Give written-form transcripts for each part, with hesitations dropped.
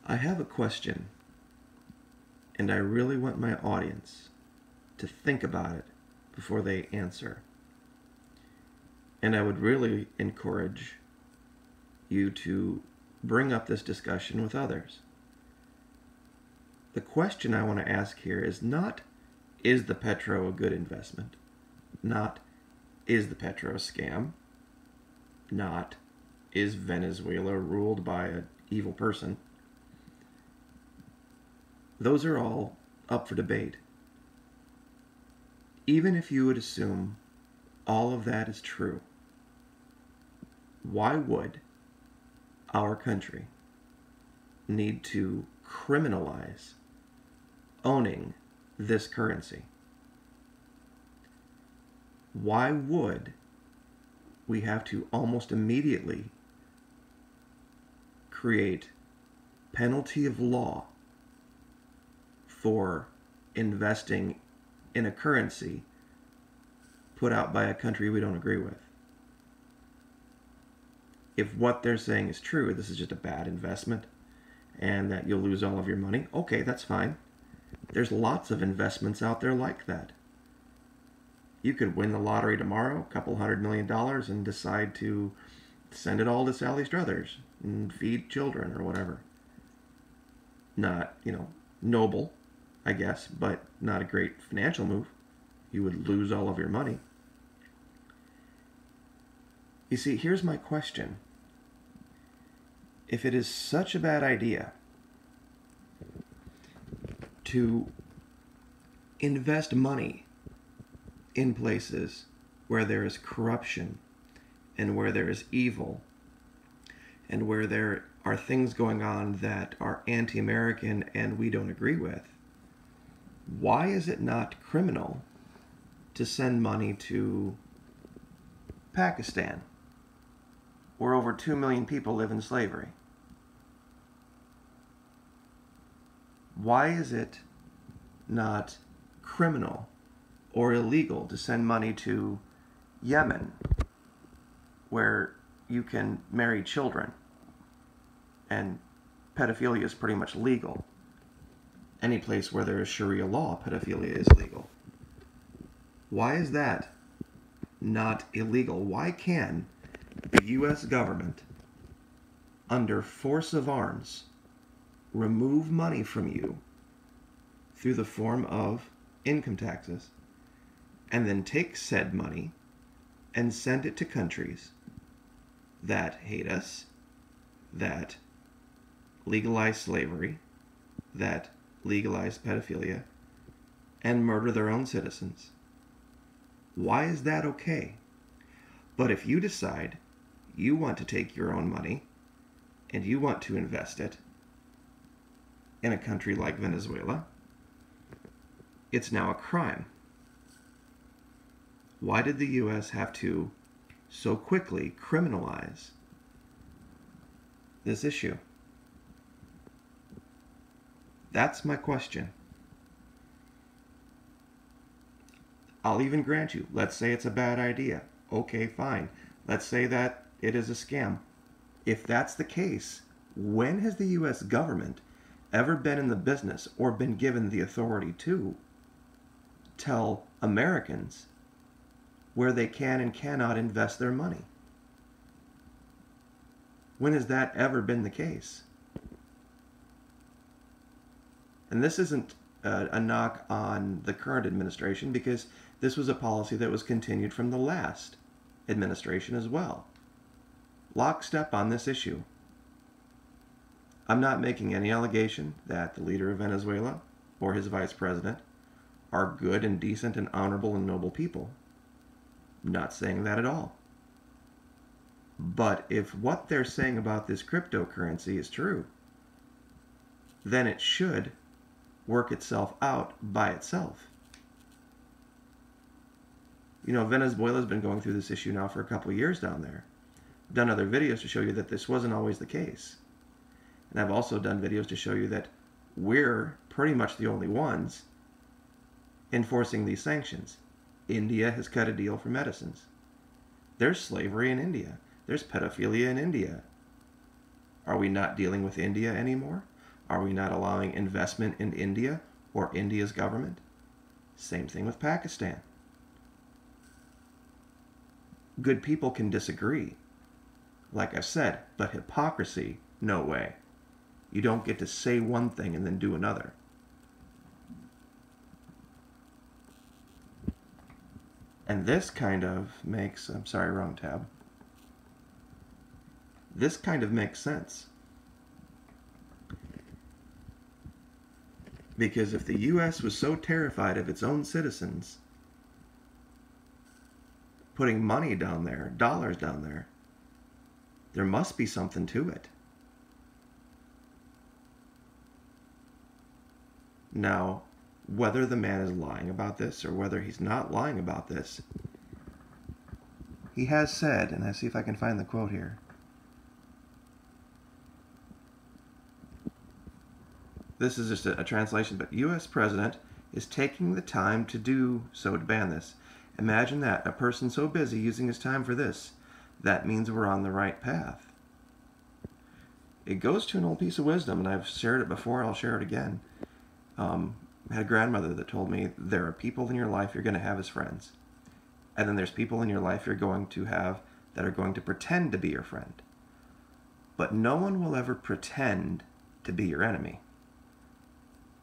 I have a question, and I really want my audience to think about it before they answer. And I would really encourage you to bring up this discussion with others. The question I want to ask here is not, is the petro a good investment? Not, is the petro a scam? Not, is Venezuela ruled by an evil person? Those are all up for debate. Even if you would assume all of that is true, why would our country need to criminalize owning this currency? Why would we have to almost immediately create penalty of law for investing in a currency put out by a country we don't agree with? If what they're saying is true, this is just a bad investment and that you'll lose all of your money, okay, that's fine. There's lots of investments out there like that. You could win the lottery tomorrow, a couple $100 million, and decide to send it all to Sally Struthers and feed children or whatever. Not, noble, I guess, but not a great financial move. You would lose all of your money. You see, here's my question. If it is such a bad idea to invest money in places where there is corruption and where there is evil and where there are things going on that are anti-American and we don't agree with, why is it not criminal to send money to Pakistan, where over 2 million people live in slavery? Why is it not criminal or illegal to send money to Yemen, where you can marry children and pedophilia is pretty much legal? Any place where there is Sharia law, pedophilia is legal. Why is that not illegal? Why can the U.S. government, under force of arms, remove money from you through the form of income taxes and then take said money and send it to countries that hate us, that legalize slavery, that legalize pedophilia, and murder their own citizens? Why is that okay? But if you decide you want to take your own money and you want to invest it in a country like Venezuela, it's now a crime. Why did the U.S. have to so quickly criminalize this issue? That's my question. I'll even grant you, let's say it's a bad idea. Okay, fine. Let's say that it is a scam. If that's the case, when has the U.S. government ever been in the business or been given the authority to tell Americans where they can and cannot invest their money? When has that ever been the case? And this isn't a knock on the current administration, because this was a policy that was continued from the last administration as well. Lockstep on this issue. I'm not making any allegation that the leader of Venezuela or his vice president are good and decent and honorable and noble people. I'm not saying that at all. But if what they're saying about this cryptocurrency is true, then it should work itself out by itself. Venezuela's been going through this issue now for a couple of years down there. I've done other videos to show you that this wasn't always the case. And I've also done videos to show you that we're pretty much the only ones enforcing these sanctions. India has cut a deal for medicines. There's slavery in India. There's pedophilia in India. Are we not dealing with India anymore? Are we not allowing investment in India or India's government? Same thing with Pakistan. Good people can disagree, like I've said, but hypocrisy, no way. You don't get to say one thing and then do another. And this kind of makes, I'm sorry, wrong tab. This kind of makes sense. Because if the U.S. was so terrified of its own citizens putting money down there, dollars down there, there must be something to it. Now, whether the man is lying about this or whether he's not lying about this, he has said, and I see if I can find the quote here. This is just a translation, but U.S. President is taking the time to do so to ban this. Imagine that, a person so busy using his time for this. That means we're on the right path. It goes to an old piece of wisdom, and I've shared it before, I'll share it again. I had a grandmother that told me there are people in your life you're going to have as friends. And then there's people in your life you're going to have that are going to pretend to be your friend. But no one will ever pretend to be your enemy.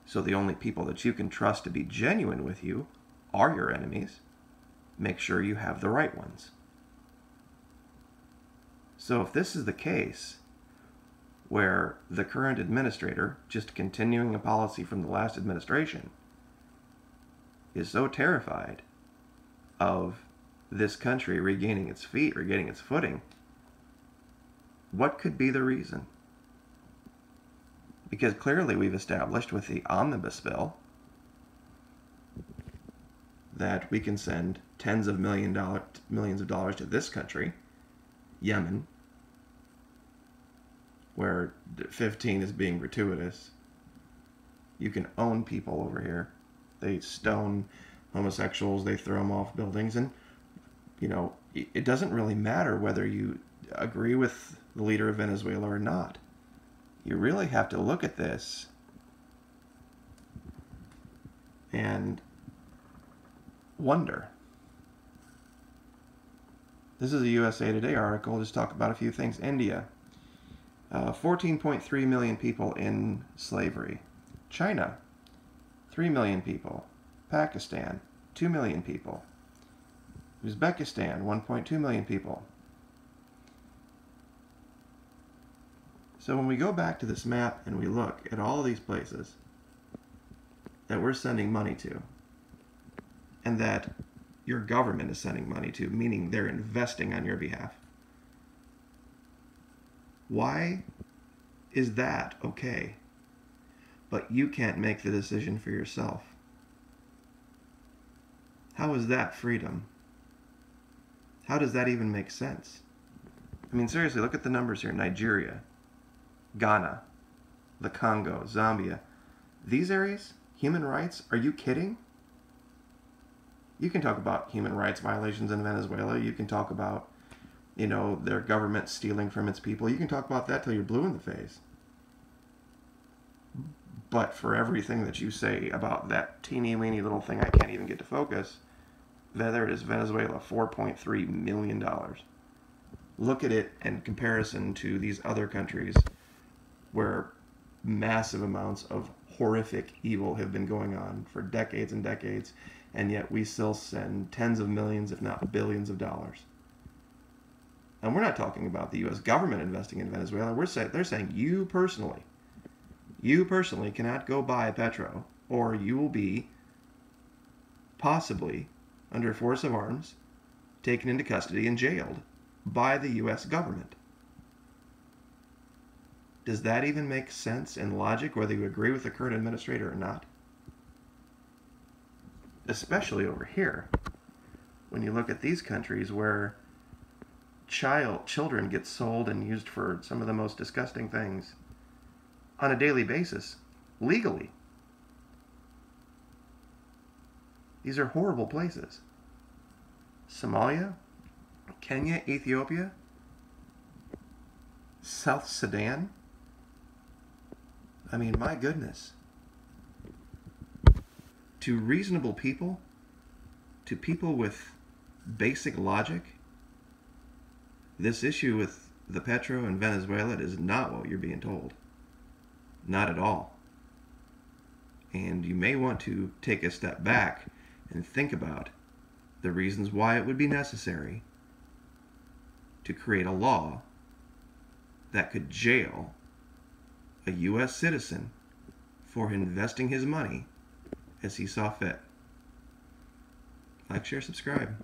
So the only people that you can trust to be genuine with you are your enemies. Make sure you have the right ones. So if this is the case, where the current administrator, just continuing a policy from the last administration, is so terrified of this country regaining its feet, regaining its footing, what could be the reason? Because clearly we've established with the omnibus bill that we can send tens of millions of dollars to this country, Yemen, where 15 is being gratuitous. You can own people over here. They stone homosexuals, they throw them off buildings, and, you know, it doesn't really matter whether you agree with the leader of Venezuela or not. You really have to look at this and wonder. This is a USA Today article. Just talk about a few things. India, 14.3 million people in slavery. China, 3 million people. Pakistan, 2 million people. Uzbekistan, 1.2 million people. So when we go back to this map and we look at all these places that we're sending money to, and that your government is sending money to, meaning they're investing on your behalf, why is that okay? But you can't make the decision for yourself. How is that freedom? How does that even make sense? I mean, seriously, look at the numbers here. Nigeria, Ghana, the Congo, Zambia. These areas, human rights, are you kidding? You can talk about human rights violations in Venezuela. You can talk about, you know, their government stealing from its people. You can talk about that till you're blue in the face. But for everything that you say about that teeny weeny little thing I can't even get to focus, there it is, Venezuela, $4.3 million. Look at it in comparison to these other countries where massive amounts of horrific evil have been going on for decades and decades, and yet we still send tens of millions, if not billions of dollars. And we're not talking about the U.S. government investing in Venezuela. They're saying you personally cannot go buy Petro, or you will be possibly, under force of arms, taken into custody and jailed by the U.S. government. Does that even make sense and logic, whether you agree with the current administrator or not? Especially over here, when you look at these countries where children get sold and used for some of the most disgusting things on a daily basis, legally. These are horrible places. Somalia, Kenya, Ethiopia, South Sudan, I mean, my goodness. To reasonable people, to people with basic logic, this issue with the petro in Venezuela is not what you're being told. Not at all. And you may want to take a step back and think about the reasons why it would be necessary to create a law that could jail a U.S. citizen for investing his money as he saw fit. Like, share, subscribe.